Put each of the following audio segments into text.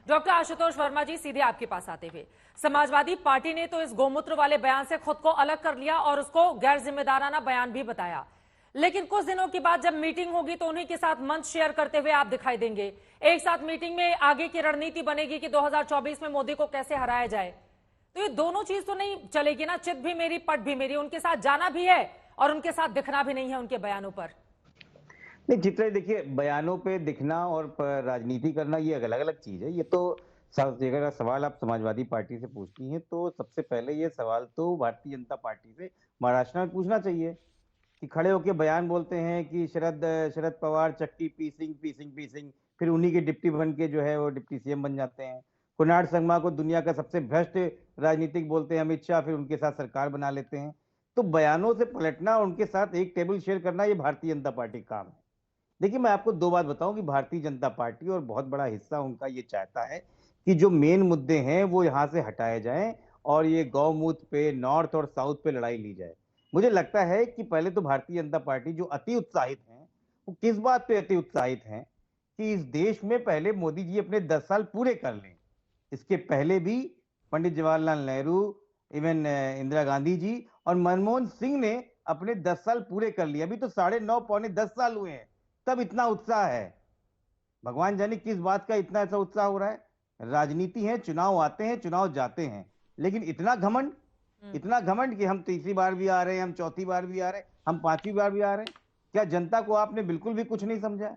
Doctor Ashutosh Verma जी, सीधे आपके पास आते हुए, समाजवादी पार्टी ने तो इस गोमूत्र वाले बयान से खुद को अलग कर लिया और उसको गैर जिम्मेदाराना बयान भी बताया, लेकिन कुछ दिनों के बाद जब मीटिंग होगी तो उन्हीं के साथ मंच शेयर करते हुए आप दिखाई देंगे। एक साथ मीटिंग में आगे की रणनीति बनेगी कि 2024 में मोदी को कैसे हराया जाए। तो ये दोनों चीज तो नहीं चलेगी ना, चित भी मेरी पट भी मेरी, उनके साथ जाना भी है और उनके साथ दिखना भी नहीं है उनके बयानों पर। नहीं चित्रा, देखिए बयानों पे दिखना और राजनीति करना ये अलग अलग चीज है। ये तो अगर सवाल आप समाजवादी पार्टी से पूछती हैं तो सबसे पहले ये सवाल तो भारतीय जनता पार्टी से महाराष्ट्र में पूछना चाहिए कि खड़े होकर बयान बोलते हैं कि शरद शरद पवार चक्की पीसिंग पीसिंग पीसिंग, फिर उन्हीं के डिप्टी बन के जो है वो डिप्टी सीएम बन जाते हैं। कुणाल संगमा को दुनिया का सबसे भ्रष्ट राजनीतिक बोलते हैं अमित शाह, फिर उनके साथ सरकार बना लेते हैं। तो बयानों से पलटना, उनके साथ एक टेबल शेयर करना, ये भारतीय जनता पार्टी का काम है। देखिए मैं आपको दो बात बताऊं कि भारतीय जनता पार्टी और बहुत बड़ा हिस्सा उनका ये चाहता है कि जो मेन मुद्दे हैं वो यहाँ से हटाए जाएं और ये गौमूत्र पे, नॉर्थ और साउथ पे लड़ाई ली जाए। मुझे लगता है कि पहले तो भारतीय जनता पार्टी जो अति उत्साहित है, वो किस बात पे अति उत्साहित है कि इस देश में पहले मोदी जी अपने 10 साल पूरे कर लें। इसके पहले भी पंडित जवाहरलाल नेहरू, इवन इंदिरा गांधी जी और मनमोहन सिंह ने अपने 10 साल पूरे कर लिए। अभी तो 9.5 पौने 10 साल हुए हैं, तब इतना उत्साह है। भगवान जाने किस बात का इतना ऐसा उत्साह हो रहा है। राजनीति है, चुनाव आते हैं, चुनाव जाते हैं, लेकिन इतना घमंड कि हम तीसरी बार भी आ रहे हैं, हम चौथी बार भी आ रहे हैं, हम पांचवी बार भी आ रहे हैं। क्या जनता को आपने बिल्कुल भी कुछ नहीं समझा है?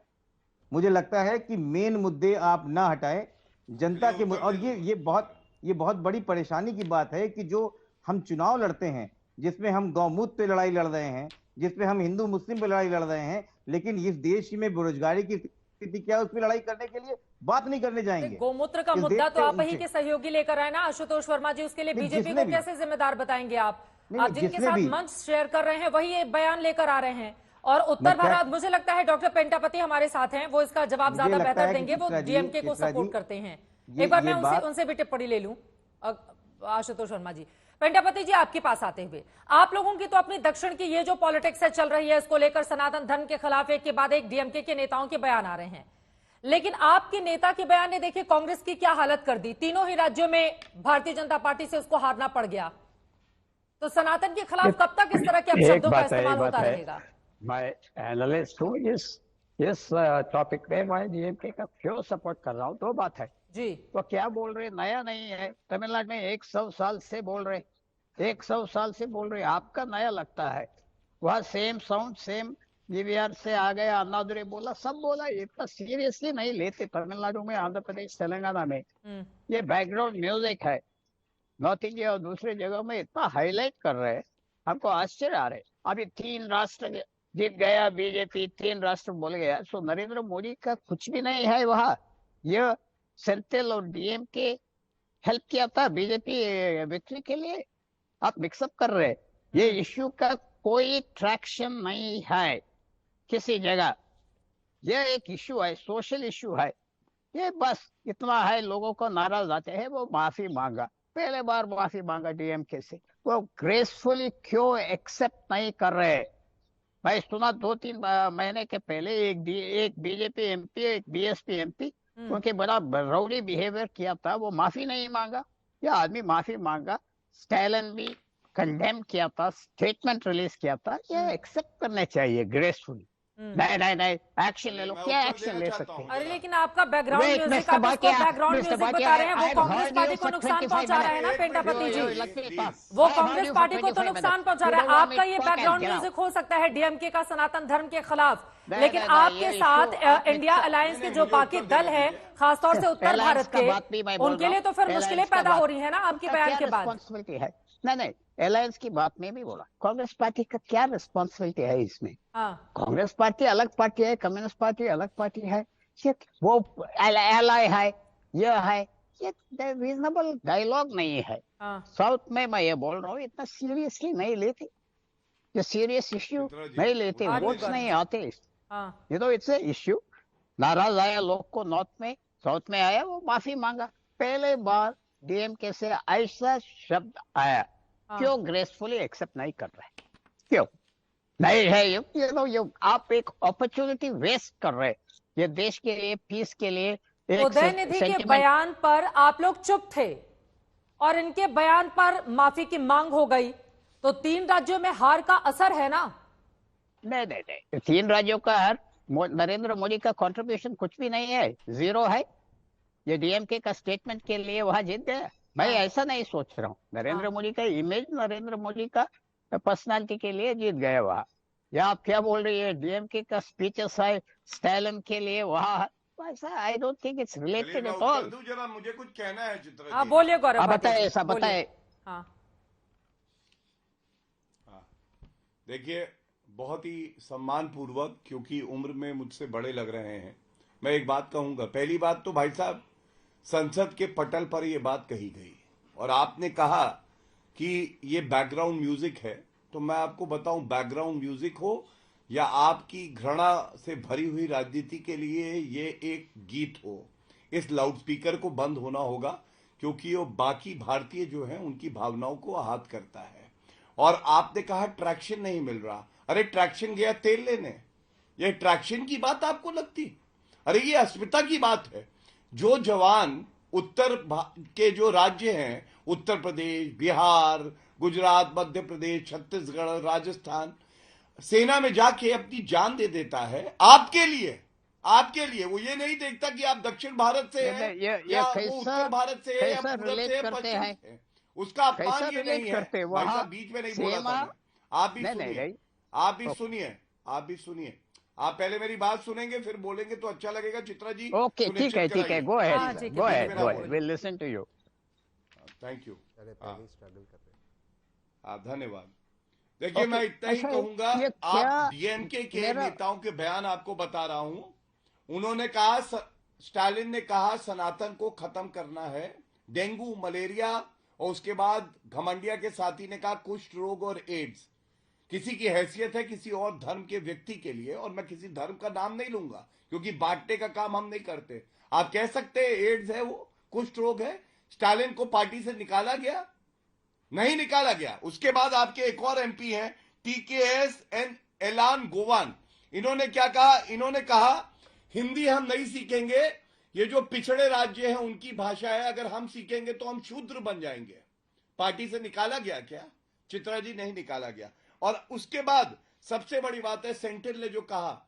मुझे लगता है कि मेन मुद्दे आप ना हटाएं जनता के, और ये बहुत बड़ी परेशानी की बात है कि जो हम चुनाव लड़ते हैं जिसमें हम गौमूत्र पे लड़ाई लड़ रहे हैं, जिसमें हम हिंदू मुस्लिम पे लड़ाई लड़ रहे हैं, लेकिन इस देश में बेरोजगारी की स्थिति क्या है उस पर लड़ाई करने के लिए बात नहीं करने जाएंगे। गोमूत्र का मुद्दा तो आप ही के सहयोगी लेकर आए ना आशुतोष वर्मा जी, उसके लिए बीजेपी को कैसे जिम्मेदार बताएंगे आप? आप जिनके साथ मंच शेयर कर रहे हैं वही एक बयान लेकर आ रहे हैं। और उत्तर भारत, मुझे लगता है डॉक्टर पेंटापति हमारे साथ हैं, वो इसका जवाब ज्यादा बेहतर देंगे, वो डीएमके को सपोर्ट करते हैं। एक बार मैं उनसे भी टिप्पणी ले लूं। आशुतोष वर्मा जी, पेंटापति जी आपके पास आते हुए, आप लोगों की तो अपनी दक्षिण की ये जो पॉलिटिक्स है चल रही है, इसको लेकर सनातन धर्म के खिलाफ एक के बाद एक डीएमके के नेताओं के बयान आ रहे हैं, लेकिन आपके नेता के बयान ने देखिए कांग्रेस की क्या हालत कर दी। तीनों ही राज्यों में भारतीय जनता पार्टी से उसको हारना पड़ गया। तो सनातन के खिलाफ कब तक इस तरह के अपशब्दों का इस्तेमाल होता रहेगा? मैं एनालिस्ट हूँ, इस टॉपिक पे मैं डीएमके का क्यों सपोर्ट कर रहा हूँ। दो बात है जी। तो क्या बोल रहे, नया नहीं है। तमिलनाडु में 100 साल से बोल रहे, 100 साल से बोल रहे। आपका नया लगता है, वह सेम साउंड सेम जीवीआर से आ गया, अन्नादुरै बोला, सब बोला। इतना सीरियसली नहीं लेते तमिलनाडु में, आंध्र प्रदेश, तेलंगाना में। ये बैकग्राउंड म्यूजिक है। नॉर्थ इंडिया और दूसरे जगह में इतना हाईलाइट कर रहे हैं, हमको आश्चर्य आ रहे। अभी 3 राष्ट्र जीत गया बीजेपी, 3 राष्ट्र बोल गया। सो नरेंद्र मोदी का कुछ भी नहीं है वहां। यह सेंट्रल और डीएमके हेल्प किया था बीजेपी विक्ट्री के लिए। आप मिक्सअप कर रहे हैं। ये इश्यू का कोई ट्रैक्शन नहीं है किसी जगह। यह एक इश्यू है, सोशल इश्यू है। ये बस इतना है, लोगों को नाराज आते हैं। वो माफी मांगा, पहले बार माफी मांगा डीएमके से, वो ग्रेसफुली क्यों एक्सेप्ट नहीं कर रहे। मैं सुना 2-3 महीने के पहले एक बीजेपी एमपी, एक बीएसपी एमपी, उनके बड़ा रौडी बिहेवियर किया था, वो माफी नहीं मांगा। यह आदमी माफी मांगा। स्टैलिन भी कंडेम किया था, स्टेटमेंट रिलीज किया था। ये एक्सेप्ट करने चाहिए ग्रेसफुली। नहीं एक्शन ले लो। क्या एक्शन ले सकते हैं? अरे लेकिन आपका बैकग्राउंड म्यूजिक, आप उसको बैकग्राउंड म्यूजिक बता रहे हैं, वो कांग्रेस पार्टी को नुकसान पहुंचा रहा है ना पेंटापति जी। वो कांग्रेस पार्टी को तो नुकसान पहुंचा रहा है। आपका ये बैकग्राउंड म्यूजिक हो सकता है डीएमके का सनातन धर्म के खिलाफ, लेकिन आपके साथ इंडिया अलायंस के जो बाकी दल है, खासतौर से उत्तर भारत के, उनके लिए तो फिर मुश्किलें पैदा हो रही है ना आपके बयान के बाद। नहीं, अलायंस की बात में भी बोला। कांग्रेस पार्टी का क्या रिस्पॉन्सिबिलिटी है इसमें? कांग्रेस पार्टी अलग पार्टी है, कम्युनिस्ट पार्टी अलग पार्टी है। ये वो एलाय है, यह है, ये रीजनेबल डायलॉग नहीं है। साउथ में मैं ये बोल रहा हूँ, इतना सीरियसली नहीं लेते, ये सीरियस इश्यू नहीं लेते, वोट्स नहीं आते। ये तो इट्स इश्यू। नाराज आया लोग को नॉर्थ में, साउथ में आया, वो माफी मांगा। पहले बार डीएमके से ऐसा शब्द आया, क्यों ग्रेसफुली एक्सेप्ट नहीं कर रहे? क्यों नहीं है? ये आप एक अपॉर्चुनिटी वेस्ट कर रहे हैं। ये देश के लिए, पीस के लिए एक उदयनिधि के सेंटिमेंट। बयान पर आप लोग चुप थे और इनके बयान पर माफी की मांग हो गई, तो 3 राज्यों में हार का असर है ना? नहीं नहीं नहीं, 3 राज्यों का हर नरेंद्र मोदी का कंट्रीब्यूशन कुछ भी नहीं है, जीरो है। ये डीएमके का स्टेटमेंट के लिए वहां जीत गया। मैं हाँ, ऐसा नहीं सोच रहा हूँ, नरेंद्र हाँ। मोदी का इमेज, नरेंद्र मोदी का पर्सनालिटी के लिए जीत गए वहां। या आप क्या बोल रही है, डीएमके का स्पीचेस है स्टालिन के लिए वहां, ऐसा आई डोंट थिंक इट्स चलिए रिलेटेड मैं एट उत्तर ऑल। दूं जरा, मुझे कुछ कहना है चित्रा हाँ, जी। बोलिए गौरव आप भाटिया बताए, जी, ऐसा बोलिए। बताए। हाँ, हाँ, देखिए, बहुत ही सम्मानपूर्वक, क्योंकि उम्र में मुझसे बड़े लग रहे हैं, मैं एक बात कहूंगा। पहली बात तो भाई साहब, संसद के पटल पर यह बात कही गई और आपने कहा कि ये बैकग्राउंड म्यूजिक है, तो मैं आपको बताऊं, बैकग्राउंड म्यूजिक हो या आपकी घृणा से भरी हुई राजनीति के लिए ये एक गीत हो, इस लाउडस्पीकर को बंद होना होगा, क्योंकि वो बाकी भारतीय जो हैं उनकी भावनाओं को आहत करता है। और आपने कहा ट्रैक्शन नहीं मिल रहा, अरे ट्रैक्शन गया तेल लेने, ये ट्रैक्शन की बात आपको लगती? अरे ये अस्मिता की बात है। जो जवान उत्तर के जो राज्य हैं, उत्तर प्रदेश, बिहार, गुजरात, मध्य प्रदेश, छत्तीसगढ़, राजस्थान, सेना में जाके अपनी जान दे देता है आपके लिए, आपके लिए, वो ये नहीं देखता कि आप दक्षिण भारत से हैं ये या वो कैसा, उत्तर भारत से है या कैसा पूरब रिलेट से है, करते पश्चिम हैं, से है। उसका अपमान कैसा ये रिलेट नहीं है। करते भाई वहां साहब, बीच में नहीं बोला सेमा। था मैं। आप भी नहीं नहीं सुनिए, नहीं, आप भी सुनिए, आप भी सुनिए। आप पहले मेरी बात सुनेंगे, फिर बोलेंगे तो अच्छा लगेगा। चित्रा जी, ओके ठीक सुनिश्चित है ठीक है, कराइए। गो अहेड हाँ, प्लीज, ठीक है, गो बीच बोलिए, में अहेड ना गो बोलिए, अहेड, बोले। बोलिए। Will listen to you. Thank you. अरे हाँ, पहले ही स्ट्रगल कर रहे हाँ, धन्यवाद। देखिए, ओके, मैं इतना ही अच्छा कहूंगा। ये क्या, आप डीएमके के मेरा नेताओं के बयान आपको बता रहा हूं। उन्होंने कहा, स्टालिन ने कहा सनातन को खत्म करना है, डेंगू, मलेरिया, और उसके बाद घमंडिया के साथी ने कहा कुष्ठ रोग और एड्स। किसी की हैसियत है किसी और धर्म के व्यक्ति के लिए, और मैं किसी धर्म का नाम नहीं लूंगा क्योंकि बांटने का काम हम नहीं करते। आप कह सकते हैं एड्स है, वो कुष्ठ रोग है। स्टालिन को पार्टी से निकाला गया? नहीं निकाला गया। उसके बाद आपके एक और एमपी हैं, टीकेएस एंड एलान गोवान। इन्होंने क्या कहा? इन्होंने कहा हिंदी हम नहीं सीखेंगे, ये जो पिछड़े राज्य हैं उनकी भाषा है, अगर हम सीखेंगे तो हम शूद्र बन जाएंगे। पार्टी से निकाला गया क्या? चित्रा जी, नहीं निकाला गया। और उसके बाद सबसे बड़ी बात है, सेंटिल ने जो कहा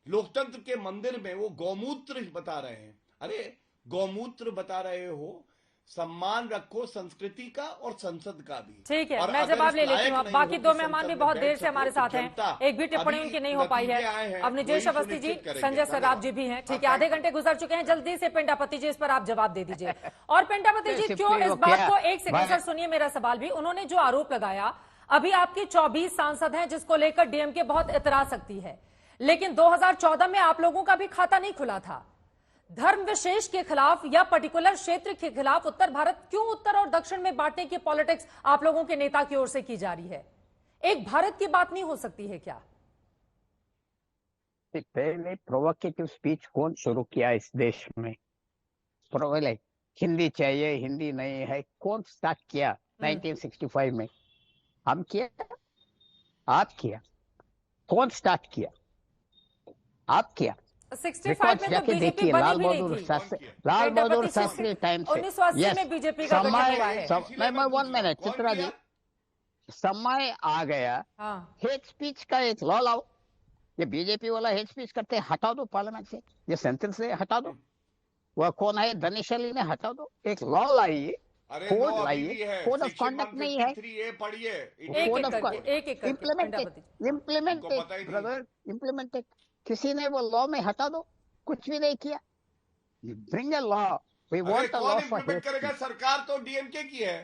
लोकतंत्र के मंदिर में वो गौमूत्र बता रहे हैं। अरे गौमूत्र बता रहे हो, सम्मान रखो संस्कृति का और संसद का भी। ठीक है, और मैं अगर जवाब इस ले लेती लायक हूँ। नहीं बाकी हो 2 कि मेहमान भी संसद बहुत में देर बैठ से हमारे सको, साथ तो हैं, जनता एक भी टिप्पणी अभी उनकी नहीं हो पाई नतीजे आए है। हैं, अब निजेश वही अवस्थी जी, सुनिश्चित करेंगे। संजय सराफ जी भी हैं। ठीक है, आधे घंटे गुजर चुके हैं, जल्दी से पिंडापति जी इस पर आप जवाब दे दीजिए। और पिंडापति जी, क्यों इस बात को, एक सेकंड सर सुनिए मेरा सवाल भी। उन्होंने जो आरोप लगाया, अभी आपकी 24 सांसद हैं जिसको लेकर डीएमके बहुत इतरा सकती है, लेकिन 2014 में आप लोगों का भी खाता नहीं खुला था। धर्म विशेष के खिलाफ या पर्टिकुलर क्षेत्र के खिलाफ उत्तर भारत क्यों उत्तर और दक्षिण में बांटने की पॉलिटिक्स आप लोगों के नेता की ओर से की जा रही है? एक भारत की बात नहीं हो सकती है क्या? पहले प्रोवोकेटिव स्पीच कौन शुरू किया इस देश में? पहले हिंदी चाहिए, हिंदी नहीं है, कौन स्टार्ट किया 1965 में? हम किया, आप किया? कौन स्टार्ट किया? आप किया। 65 में तो जाके बीजेपी देखिए, बनी लाल भी नहीं बहादुर थी। शास्त्री, लाल बहादुर पिंडापति शास्त्री टाइम से 1980 में बीजेपी का गठन हुआ है। मैं 1 मिनट चित्रा जी, समय आ गया हाँ, हेट स्पीच का एक लॉ लाओ। ये बीजेपी वाला हेट स्पीच करते हैं, हटा दो पार्लियामेंट से, ये सेंटेंस से हटा दो। वह कौन है, दनिश अली ने हटा दो। एक लॉ लाइए, अरे कोड लो, अभी लाइए, भी है, कोड ऑफ सेक्शन कॉन्डक्ट नहीं है, 153A पढ़िए। एक कोड एक ऑफ करके, एक एक करके इम्प्लीमेंटेड, पिंडापति जी। इम्प्लीमेंटेड उनको पता ही नहीं। Brother, implemented. किसी ने वो लॉ में हटा दो, कुछ भी नहीं किया। ब्रिंग अ लॉ, वी अरे वांट अ लॉ कौन फॉर इंप्लीमेंट करेगा? सरकार तो डीएमके की है।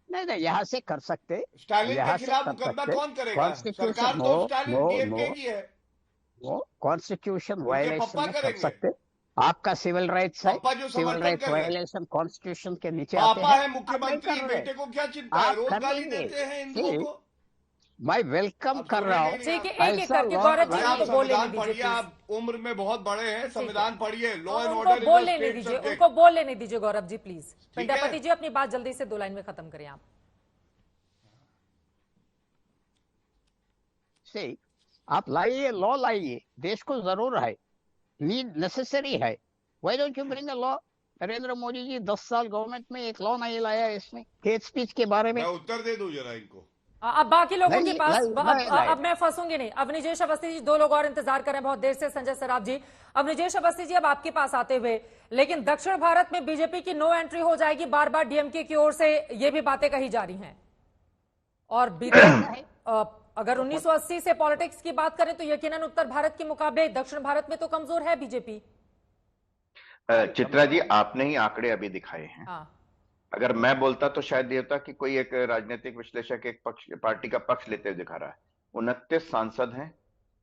नहीं नहीं, यहाँ से कर सकते, स्टालिन यहाँ के से खिलाफ कर मुकदमा सकते। कौन करेगा? कॉन्स्टिट्यूशन, सरकार नो तो स्टालिन नो डीएमके नो, की है। वो कॉन्स्टिट्यूशन उनके वायलेशन पप्पा में कर करेंगे। सकते। आपका सिविल राइट्स है, पापा जो सिविल समर्थन राइट्स कर रहे हैं, वायलेशन कॉन्स्टिट्यूशन के नीचे आते पापा हैं। है आप नहीं मुख्यमंत्री, कर रहे, बेटे को क्या चिंता है? आप रोज कर गाली लेंगे। देते हैं हिंदुओं See, को। मैं वेलकम अब कर रहा हूँ। सुनेंगे नहीं ठीक है, आप। एक एक ऐसा करके law गौरव जी अरे को आप तो बोल लेने संविधान दीजिए पढ़िए, प्लीज। आप उम्र में बहुत बड़े हैं, संविधान पढ़िए। लॉ एंड उनको ऑर्डर बोल इज अ लेने स्टेट दीजिए, सब्जेक्ट। उनको बोल लेने दीजिए गौरव जी प्लीज। है? पिंडापति जी अपनी बात जल्दी से 2 लाइन में खत्म करें आप। से आप लाइए, लॉ लाइए, देश को जरूर है, नीड नेसेसरी है। Why don't you bring a law? Narendra Modi ji 10 साल गवर्नमेंट में एक लॉ नहीं लाया इसमें हेट स्पीच के बारे में। मैं उत्तर दे दूं जरा इनको। अब बाकी लोगों के पास नहीं लाए। अब मैं फंसूंगी नहीं। अब निजेश अवस्थी जी, 2 लोग और इंतजार करें बहुत देर से, संजय सराफ जी। अब निजेश अवस्थी जी, अब आपके पास आते हुए, लेकिन दक्षिण भारत में बीजेपी की नो एंट्री हो जाएगी, बार बार डीएमके की ओर से ये भी बातें कही जा रही हैं। और अगर 1980 से पॉलिटिक्स की बात करें तो यकीनन उत्तर भारत के मुकाबले दक्षिण भारत में तो कमजोर है बीजेपी। चित्रा जी, आपने ही आंकड़े अभी दिखाए हैं। हाँ। अगर मैं बोलता तो शायद ये होता कि कोई एक राजनीतिक विश्लेषक एक पार्टी का पक्ष लेते हुए दिखा रहा है। 29 सांसद हैं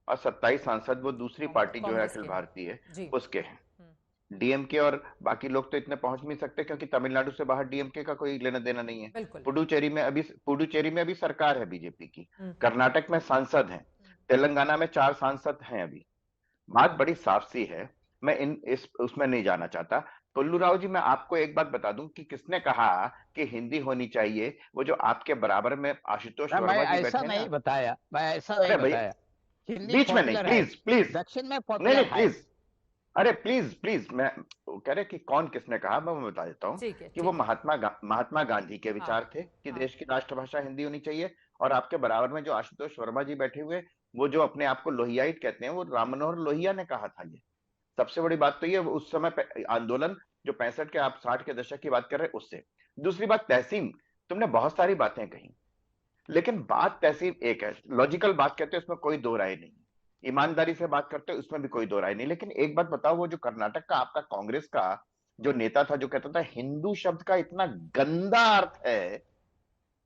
और 27 सांसद वो दूसरी पार्टी जो है अखिल भारतीय उसके हैं। डीएमके और बाकी लोग तो इतने पहुंच नहीं सकते क्योंकि तमिलनाडु से बाहर डीएमके का कोई लेना देना नहीं है। पुडुचेरी में अभी सरकार है बीजेपी की। कर्नाटक में सांसद हैं। तेलंगाना में 4 सांसद हैं। अभी बात बड़ी साफ सी है, मैं उसमें नहीं जाना चाहता। पुल्लू राव जी, मैं आपको एक बात बता दूं कि किसने कहा कि हिंदी होनी चाहिए। वो जो आपके बराबर में आशुतोष वर्मा जी बैठे हैं, नहीं बताया, मैं ऐसा नहीं बताया। बीच में नहीं, प्लीज दक्षिण में नहीं प्लीज, अरे प्लीज मैं कह रहे कि कौन किसने कहा, मैं बता देता हूँ कि वो महात्मा गांधी के विचार थे कि देश की राष्ट्रभाषा हिंदी होनी चाहिए। और आपके बराबर में जो आशुतोष वर्मा जी बैठे हुए, वो जो अपने आप को लोहियाइट कहते हैं, वो राम मनोहर लोहिया ने कहा था। ये सबसे बड़ी बात तो ये उस समय आंदोलन जो 65 के, आप 60 के दशक की बात कर रहे हैं उससे। दूसरी बात, तहसीन, तुमने बहुत सारी बातें कही, लेकिन बात तहसीन एक है, लॉजिकल बात कहते हैं उसमें कोई दो राय नहीं, ईमानदारी से बात करते हो उसमें भी कोई दो राय नहीं। लेकिन एक बात बताओ, वो जो कर्नाटक का आपका कांग्रेस का जो नेता था जो कहता था हिंदू शब्द का इतना गंदा अर्थ है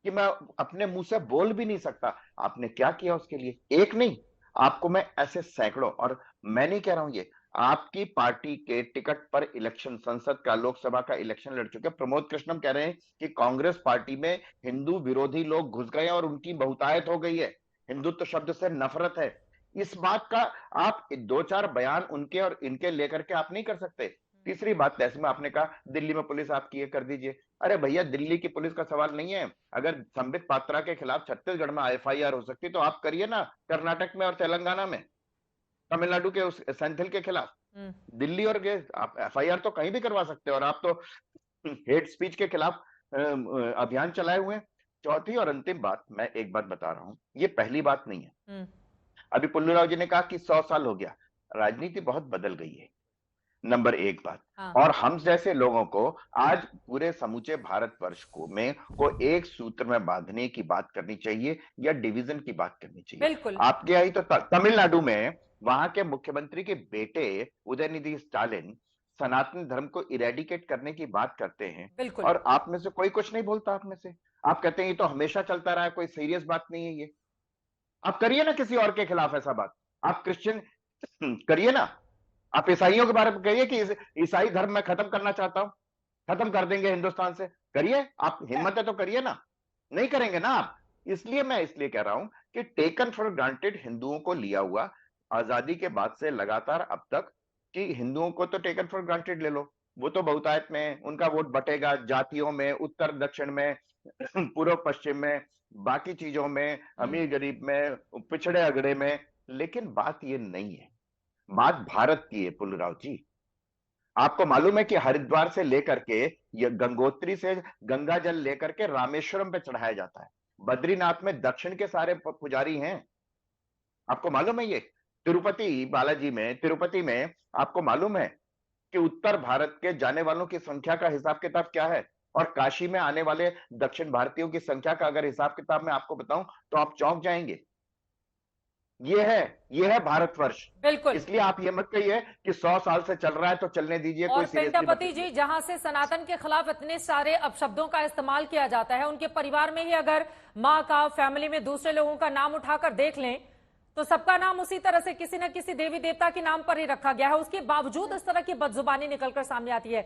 कि मैं अपने मुंह से बोल भी नहीं सकता, आपने क्या किया उसके लिए? एक नहीं, आपको मैं ऐसे सैकड़ों, और मैं नहीं कह रहा हूं ये, आपकी पार्टी के टिकट पर इलेक्शन, संसद का, लोकसभा का इलेक्शन लड़ चुके प्रमोद कृष्णम कह रहे हैं कि कांग्रेस पार्टी में हिंदू विरोधी लोग घुस गए और उनकी बहुतायत हो गई है, हिंदुत्व शब्द से नफरत है। इस बात का आप 2-4 बयान उनके और इनके लेकर के आप नहीं कर सकते। तीसरी बात, जैसे में आपने कहा दिल्ली में पुलिस आपकी ये कर दीजिए, अरे भैया दिल्ली की पुलिस का सवाल नहीं है। अगर संबित पात्रा के खिलाफ छत्तीसगढ़ में एफआईआर हो सकती तो आप करिए ना कर्नाटक में और तेलंगाना में, तमिलनाडु के उस सेंथिल के खिलाफ। दिल्ली और आप एफआईआर तो कहीं भी करवा सकते हो, और आप तो हेट स्पीच के खिलाफ अभियान चलाए हुए हैं। चौथी और अंतिम बात, मैं एक बात बता रहा हूं, ये पहली बात नहीं है। अभी पुल्लू राव जी ने कहा कि 100 साल हो गया, राजनीति बहुत बदल गई है, नंबर 1 बात। और हम जैसे लोगों को आज पूरे समूचे भारतवर्ष को एक सूत्र में बांधने की बात करनी चाहिए या डिवीजन की बात करनी चाहिए। आपके आई तो तमिलनाडु में वहां के मुख्यमंत्री के बेटे उदयनिधि स्टालिन सनातन धर्म को इरेडिकेट करने की बात करते हैं, और आप में से कोई कुछ नहीं बोलता। आप में से आप कहते हैं ये तो हमेशा चलता रहा है, कोई सीरियस बात नहीं है ये। आप करिए ना किसी और के खिलाफ ऐसा बात, आप क्रिश्चियन करिए ना, आप ईसाइयों के बारे में कहिए कि ईसाई धर्म मैं खत्म करना चाहता हूं, खत्म कर देंगे हिंदुस्तान से, करिए, आप हिम्मत है तो करिए ना। नहीं करेंगे ना आप। इसलिए मैं कह रहा हूं कि टेकन फॉर ग्रांटेड हिंदुओं को लिया हुआ आजादी के बाद से लगातार अब तक, कि हिंदुओं को तो टेकन फॉर ग्रांटेड ले लो, वो तो बहुतायत में, उनका वोट बटेगा जातियों में, उत्तर दक्षिण में, पूर्व पश्चिम में, बाकी चीजों में, अमीर गरीब में, पिछड़े अगड़े में। लेकिन बात ये नहीं है, बात भारत की है पुल्लू राव जी। आपको मालूम है कि हरिद्वार से लेकर के, ये गंगोत्री से गंगा जल लेकर के रामेश्वरम पे चढ़ाया जाता है। बद्रीनाथ में दक्षिण के सारे पुजारी हैं, आपको मालूम है ये। तिरुपति में आपको मालूम है कि उत्तर भारत के जाने वालों की संख्या का हिसाब किताब क्या है, और काशी में आने वाले दक्षिण भारतीयों की संख्या का अगर हिसाब किताब मैं आपको बताऊं तो आप चौंक जाएंगे। ये है भारतवर्ष। बिल्कुल। इसलिए आप ये मत कहिए कि 100 साल से चल रहा है तो चलने दीजिए। और पेंटापति जी, जहां से सनातन के खिलाफ इतने सारे अपशब्दों का इस्तेमाल किया जाता है, उनके परिवार में ही अगर माँ का, फैमिली में दूसरे लोगों का नाम उठाकर देख लें तो सबका नाम उसी तरह से किसी न किसी देवी देवता के नाम पर ही रखा गया है। उसके बावजूद इस तरह की बदजुबानी निकलकर सामने आती है।